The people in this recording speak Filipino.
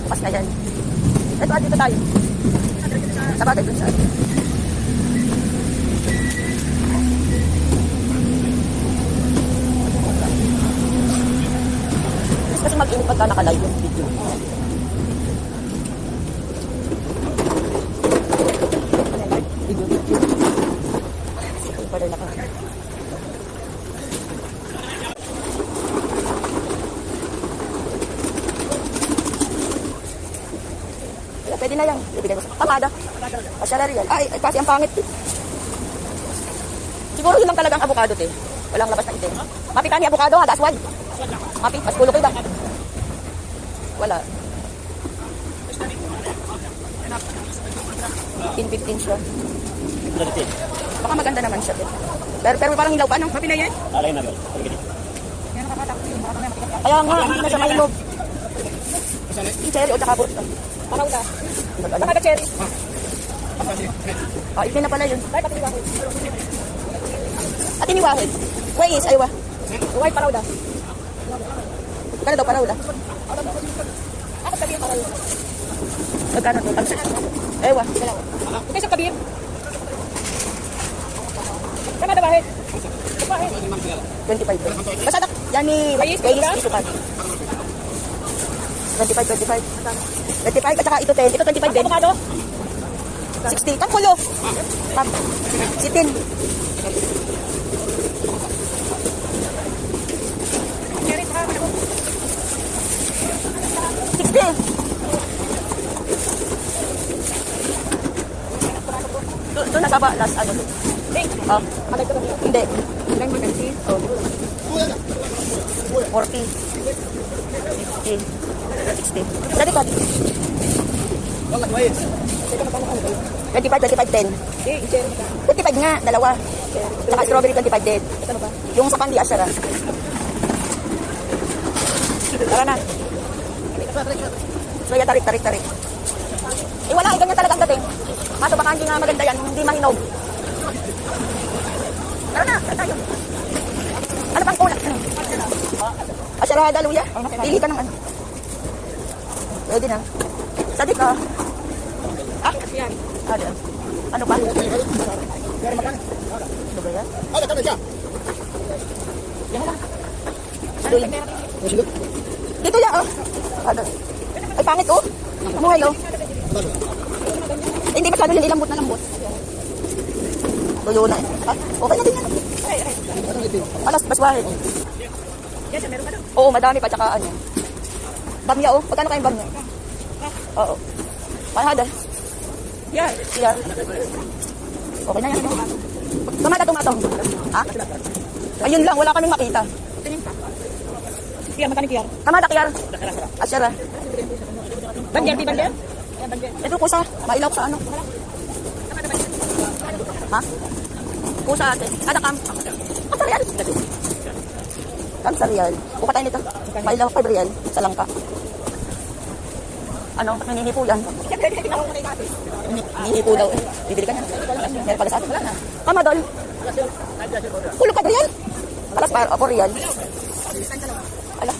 Bukas na yan. Ito, dito tayo. Sabagay dun sa kasi mag-init pagka naka-live yung video. Pwede na yan. Ibigay ko sa pamada. Pasyala rin yan. Ay, kasi ang pangit. Siguro yun lang talagang avocado, te. Walang labas na itin. Mapi ka ni avocado, ha? That's one. Mapi, mas pulo kayo. Wala. 15 siya. Baka maganda naman siya, te. Pero parang hilaw pa, no? Mapi na yan? Alay na, bel. Kaya nga, hindi na siya mahilog. Yung cherry o tsaka burot. Paraw na. Baka ka cherry. Ah, itin na pala yun. At iniwahid. Wais, aywa. Wait, paraw na. Kano daw, paraw na. Ako sabi yung paraw. Magkano to? Aywa. Okay, sa kabir. Kama na bahid? 25. Basta yan ni Wais, isukat. 25 at saka ito 10. Ito 25 din. 60. Kampulo. Sitin. 60. Doon na baba. Last ano. Hindi. 40. 50. 60. Dali ka. 25, 10. 25 nga, dalawa. Saka strawberry 25 din. Yung sa pandi asyara. Tara na. So, tarik. Eh, wala. Ganyan talaga ang dating. Mato, baka hindi nga maganda yan. Hindi mahinog. Tara na. Tayo. Ano pang kulang? Asyara, luya. Pili ka ng ano. Pwede na. Sadik ka. Ah? Ano pa? Ano ba yan? Dito yan, oh. Ay, pangit, oh. Amuhay, oh. Hindi masyado, hindi lambot na lambot. Tuyo na, eh. Okay na din yan. Alas, baswahin. Oo, madami pa, tsaka ano. Bamya, oh. Pagkano kayong bamya? Oo. Panghada. Yan. Okay na yan. Tumata. Ha? Ayun lang, wala kaming makita. Kiyar, magkano kiyar? Kamada kiyar. Asyara. Bandiyan, di bandiyan? Ito kusa. Mailaw sa ano? Ha? Kusa ate. Ada kam. Kasarian. Kasarian. Buka tayo nito. Mailaw 5 real sa langka. Ano? Hinihipo yan. Hinihipo daw eh. Bibili ka na. Meron pala sa atin. Wala na. Kamadol. Kulog ka real. Alas para. Ako real. Ala.